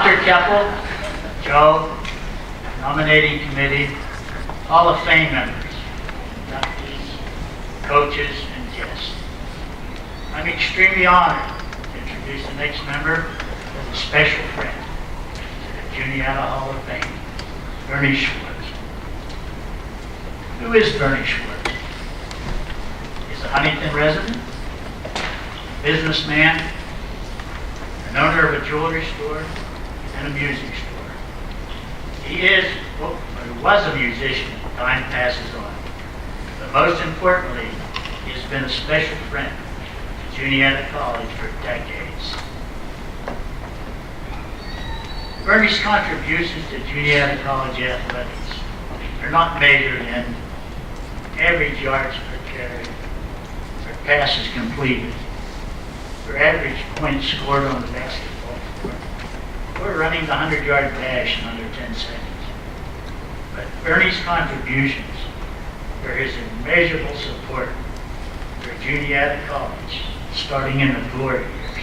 Dr. Keppel, Joe, nominating committee, Hall of Fame members, inductees, coaches, and guests. I'm extremely honored to introduce the next member as a special friend to the Juniata Hall of Fame, Bernie Swartz. Who is Bernie Swartz? He's a Huntington resident, businessman, an owner of a jewelry store, and a music store. He is, or was a musician, time passes on. But most importantly, he has been a special friend to Juniata College for decades. Bernie's contributions to Juniata College athletics are not measured in average yards per carry, or passes completed, or average points scored on the basketball court, or running the 100-yard dash in under 10 seconds. But Bernie's contributions are his immeasurable support for Juniata College, starting in the glory years.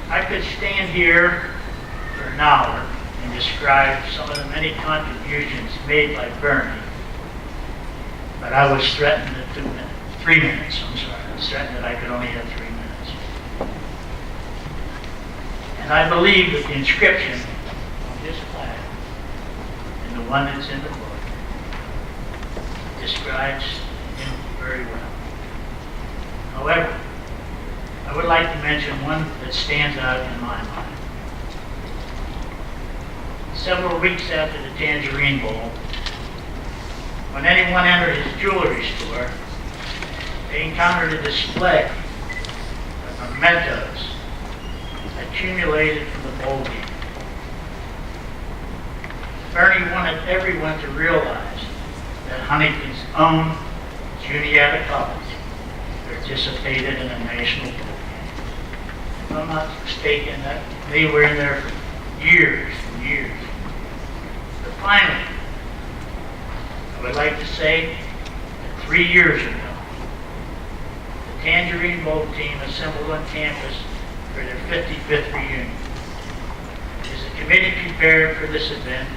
I could stand here for an hour and describe some of the many contributions made by Bernie, but I was threatened at 3 minutes, I'm sorry. I was threatened that I could only have 3 minutes. And I believe that the inscription on this flag and the one that's in the book describes him very well. However, I would like to mention one that stands out in my mind. Several weeks after the Tangerine Bowl, when anyone entered his jewelry store, they encountered a display of mementos accumulated from the bowl game. Bernie wanted everyone to realize that Huntington's own Juniata College participated in a national bowl game. If I'm not mistaken, that they were in there for years and years. But finally, I would like to say that 3 years ago, the Tangerine Bowl team assembled on campus for their 55th reunion. As the committee prepared for this event,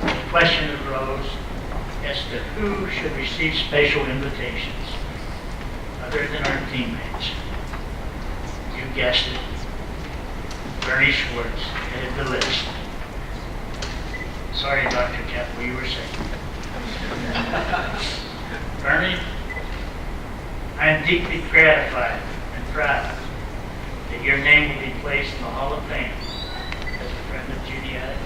the question arose as to who should receive special invitations other than our teammates. You guessed it, Bernie Swartz headed the list. Sorry, Dr. Keppel, you were saying. Bernie, I am deeply gratified and proud that your name will be placed in the Hall of Fame as a friend of Juniata.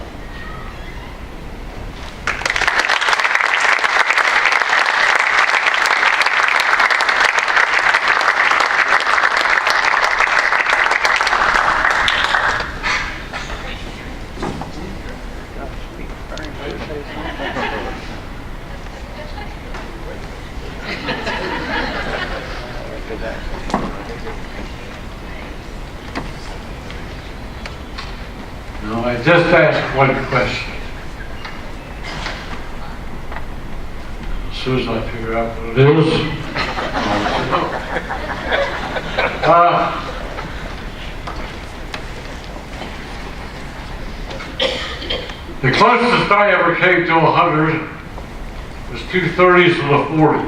No, I just asked one question. As soon as I figure out what it is. The closest I ever came to 100 was 2 30s and a 40.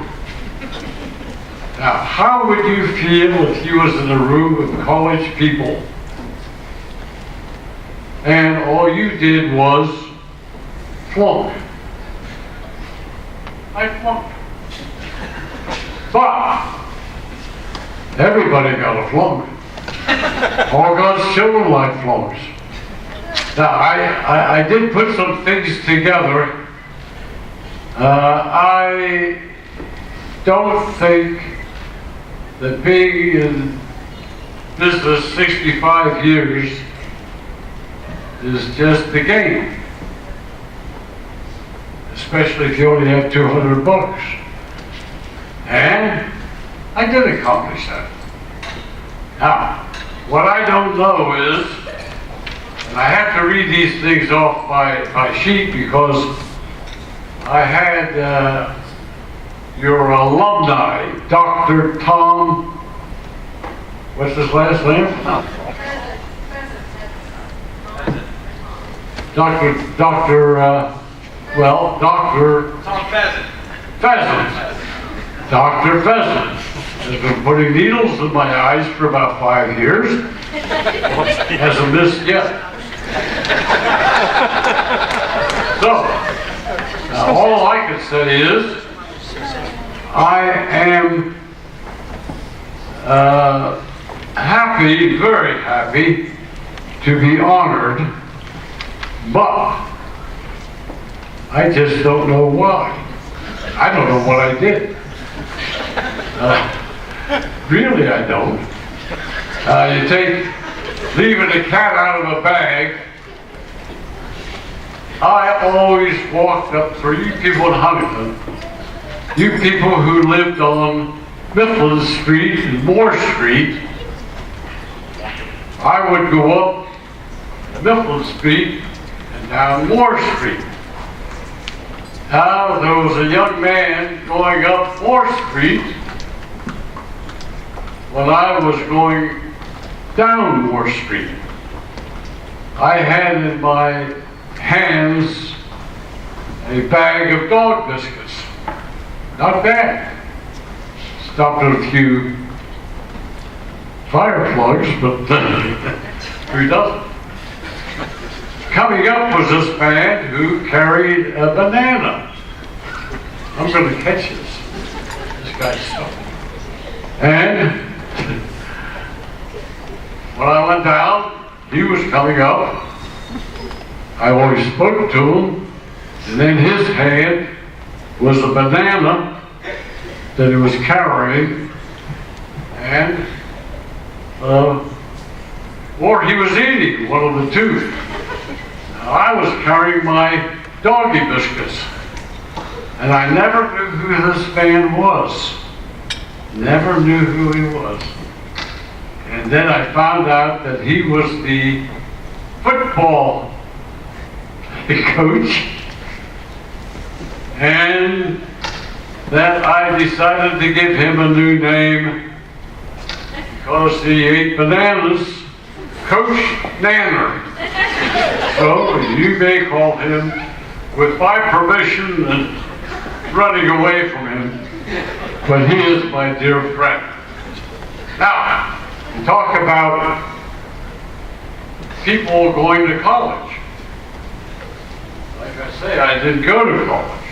Now, how would you feel if you was in a room with college people and all you did was flunk? I flunked. But everybody got a flunk. All God's children like flunks. Now, I did put some things together. I don't think that being in business 65 years is just the game. Especially if you only have $200. And I did accomplish that. Now, what I don't know is, and I have to read these things off by sheet because I had your alumni, Dr. Tom, What's his last name? Dr. Pheasant. Dr. Pheasant has been putting needles in my eyes for about 5 years. Hasn't missed yet. So, now all I can say is, I am happy, very happy, to be honored, but I just don't know why. I don't know what I did. Really, I don't. Leaving a cat out of a bag. I always walked up for you people in Huntington, you people who lived on Mifflin Street and Moore Street. I would go up Mifflin Street and down Moore Street. Now there was a young man going up Moore Street when I was going down Moore Street. I had in my hands a bag of dog biscuits. Not bad. Stopped at a few fire plugs, but who doesn't? Coming up was this man who carried a banana. I'm going to catch this guy's stuff. And when I went down, he was coming up. I always spoke to him, and in his hand was a banana that he was carrying, and or he was eating, one of the two. Now, I was carrying my doggy biscuits, and I never knew who this man was. Never knew who he was. And then I found out that he was the football coach, and that I decided to give him a new name because he ate bananas, Coach Nanner. So you may call him, with my permission and running away from him, but he is my dear friend. Now, you talk about people going to college. Like I say, I didn't go to college.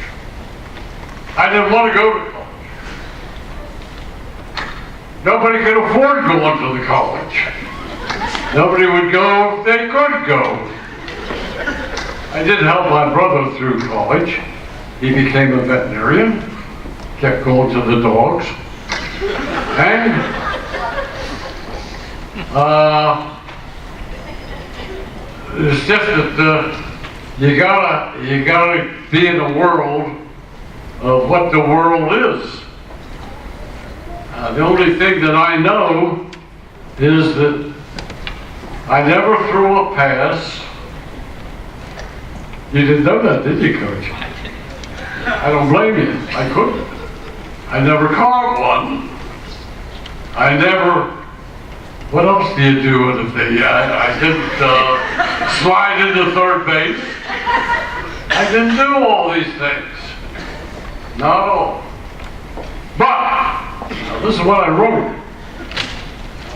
I didn't want to go to college. Nobody could afford going to the college. Nobody would go if they could go. I did help my brother through college. He became a veterinarian, kept going to the dogs. And it's just that you gotta be in the world of what the world is. The only thing that I know is that I never threw a pass. You didn't know that, did you, Coach? I don't blame you. I couldn't. I never caught one. I never. What else do you do with a thing? I didn't slide into third base. I didn't do all these things. Not all. But, now this is what I wrote.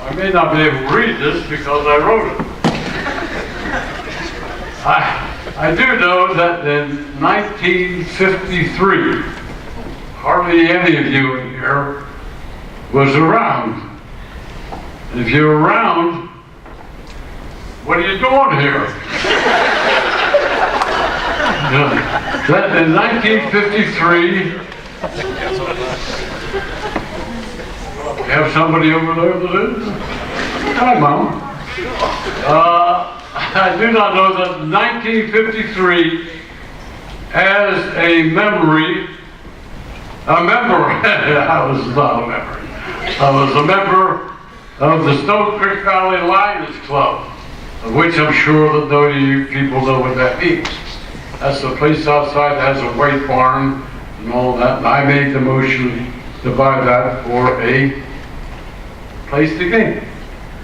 I may not be able to read this because I wrote it. I do know that in 1953, hardly any of you in here was around. And if you're around, what are you doing here? That in 1953, we have somebody over there that is? Hi, Mom. I do not know that 1953, as a member, I was not a member. I was a member of the Stone Creek Valley Lions Club, of which I'm sure that none of you people know what that means. That's the place outside that has a white barn and all that, and I made the motion to buy that for a place to game.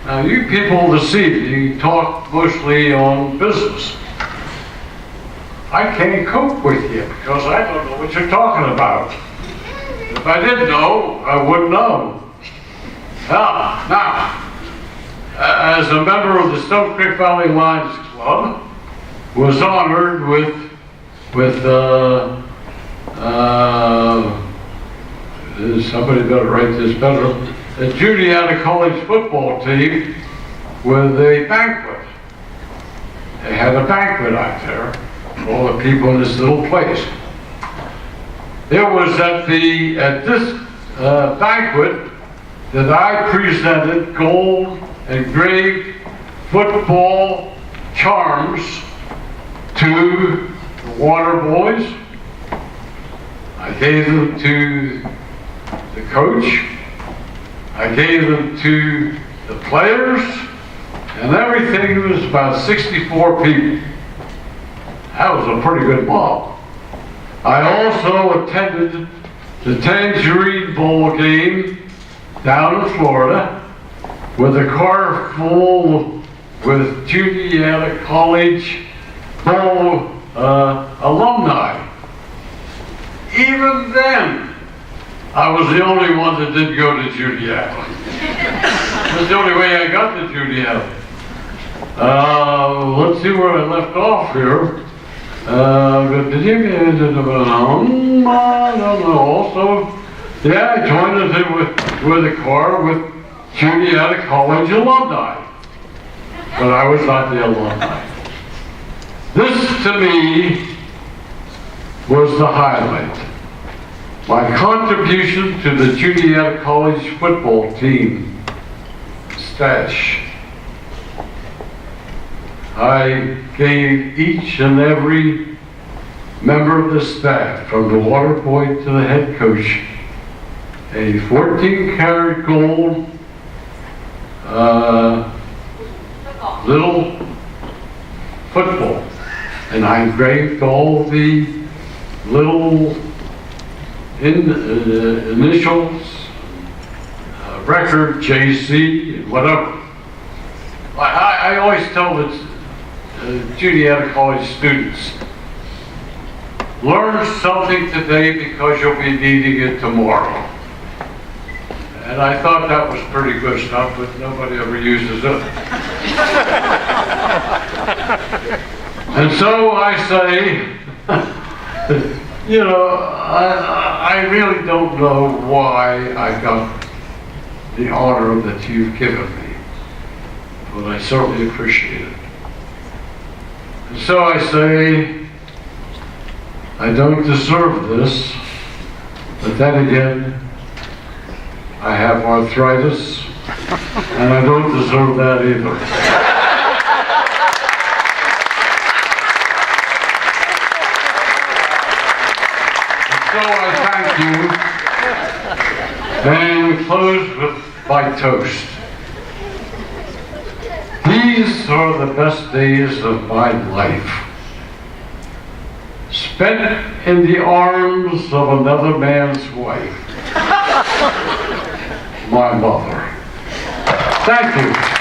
Now, you people this evening talk mostly on business. I can't cope with you because I don't know what you're talking about. If I did know, I would know. Now, as a member of the Stone Creek Valley Lions Club, was honored with somebody better write this better, the Juniata College football team with a banquet. They had a banquet out there for all the people in this little place. It was at this banquet that I presented gold engraved football charms to the water boys. I gave them to the coach. I gave them to the players, and everything was about 64 people. That was a pretty good mob. I also attended the Tangerine Bowl game down in Florida with a car full with Juniata College Bowl alumni. Even then, I was the only one that didn't go to Juniata. That's the only way I got to Juniata. Let's see where I left off here. Also, yeah, I joined it with a car with Juniata College alumni. But I was not the alumni. This, to me, was the highlight. My contribution to the Juniata College football team stash. I gave each and every member of the staff, from the water boy to the head coach, a 14-karat gold little football. And I engraved all the little initials, record, JC, and whatever. I always tell the Juniata College students, learn something today because you'll be needing it tomorrow. And I thought that was pretty good stuff, but nobody ever uses it. And so I say, you know, I really don't know why I got the honor that you've given me, but I certainly appreciate it. And so I say, I don't deserve this, but then again, I have arthritis, and I don't deserve that either. So I thank you, and close with my toast. These are the best days of my life, spent in the arms of another man's wife, my mother. Thank you.